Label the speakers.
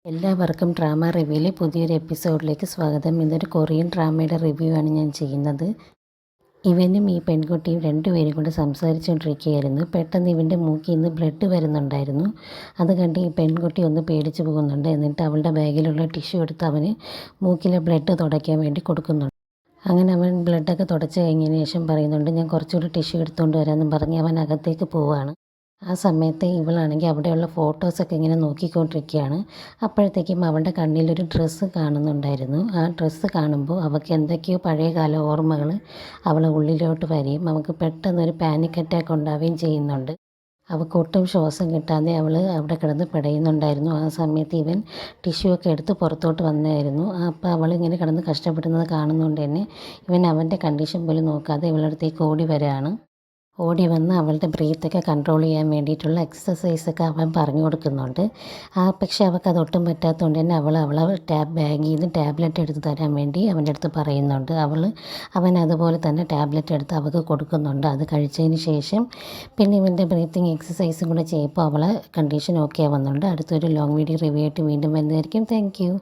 Speaker 1: എല്ലാവർക്കും ഡ്രാമ റിവ്യൂയിലെ പുതിയൊരു എപ്പിസോഡിലേക്ക് സ്വാഗതം. ഇന്നൊരു കൊറിയൻ ഡ്രാമയുടെ റിവ്യൂ ആണ് ഞാൻ ചെയ്യുന്നത്. ഇവനും ഈ പെൺകുട്ടിയും രണ്ടുപേരും കൂടെ സംസാരിച്ചുകൊണ്ടിരിക്കുകയായിരുന്നു. പെട്ടെന്ന് ഇവൻ്റെ മൂക്കിൽ നിന്ന് ബ്ലഡ് വരുന്നുണ്ടായിരുന്നു. അത് കണ്ട് ഈ പെൺകുട്ടി ഒന്ന് പേടിച്ച് പോകുന്നുണ്ട്. എന്നിട്ട് അവളുടെ ബാഗിലുള്ള ടിഷ്യൂ എടുത്ത് അവന് മൂക്കിലെ ബ്ലഡ് തുടയ്ക്കാൻ വേണ്ടി കൊടുക്കുന്നുണ്ട്. അങ്ങനെ അവൻ ബ്ലഡൊക്കെ തുടച്ച് കഴിഞ്ഞതിന് ശേഷം പറയുന്നുണ്ട്, ഞാൻ കുറച്ചുകൂടി ടിഷ്യൂ എടുത്തുകൊണ്ട് വരാമെന്നും പറഞ്ഞ് അവൻ അകത്തേക്ക് പോവുകയാണ്. ആ സമയത്ത് ഇവളാണെങ്കിൽ അവിടെയുള്ള ഫോട്ടോസൊക്കെ ഇങ്ങനെ നോക്കിക്കൊണ്ടിരിക്കുകയാണ്. അപ്പോഴത്തേക്കും അവളുടെ കണ്ണിലൊരു ഡ്രസ്സ് കാണുന്നുണ്ടായിരുന്നു. ആ ഡ്രസ്സ് കാണുമ്പോൾ അവൾക്ക് എന്തൊക്കെയോ പഴയകാല ഓർമ്മകൾ അവളെ ഉള്ളിലോട്ട് വരികയും അവൾക്ക് പെട്ടെന്നൊരു പാനിക് അറ്റാക്ക് ഉണ്ടാവുകയും ചെയ്യുന്നുണ്ട്. അവൾക്ക് ഒട്ടും ശ്വാസം കിട്ടാതെ അവൾ അവിടെ കിടന്ന് പിടയുന്നുണ്ടായിരുന്നു. ആ സമയത്ത് ഇവൻ ടിഷ്യൂ ഒക്കെ എടുത്ത് പുറത്തോട്ട് വന്നായിരുന്നു. അപ്പോൾ അവളിങ്ങനെ കിടന്ന് കഷ്ടപ്പെടുന്നത് കാണുന്നതുകൊണ്ട് തന്നെ ഇവൻ അവൻ്റെ കണ്ടീഷൻ പോലും നോക്കാതെ ഇവളുടെ അടുത്തേക്ക് ഓടി വരികയാണ്. ഓടി വന്ന് അവളുടെ ബ്രീത്തൊക്കെ കൺട്രോൾ ചെയ്യാൻ വേണ്ടിയിട്ടുള്ള എക്സസൈസൊക്കെ അവൻ പറഞ്ഞു കൊടുക്കുന്നുണ്ട്. പക്ഷേ അവൾക്ക് അതൊട്ടും പറ്റാത്തതുകൊണ്ട് തന്നെ അവളെ ബാഗിൽ നിന്ന് ടാബ്ലറ്റ് എടുത്ത് തരാൻ വേണ്ടി അവൻ്റെ അടുത്ത് പറയുന്നുണ്ട്. അവൻ അതുപോലെ തന്നെ ടാബ്ലറ്റ് എടുത്ത് അവൾക്ക് കൊടുക്കുന്നുണ്ട്. അത് കഴിച്ചതിന് ശേഷം പിന്നെ ഇവൻ്റെ ബ്രീത്തിങ് എക്സസൈസും കൂടെ ചെയ്യുമ്പോൾ അവളെ കണ്ടീഷൻ ഓക്കെ ആവുന്നുണ്ട്. അടുത്തൊരു ലോങ് വീഡിയോ റിവ്യൂ ആയിട്ട് വീണ്ടും വരുന്നതായിരിക്കും. Thank you.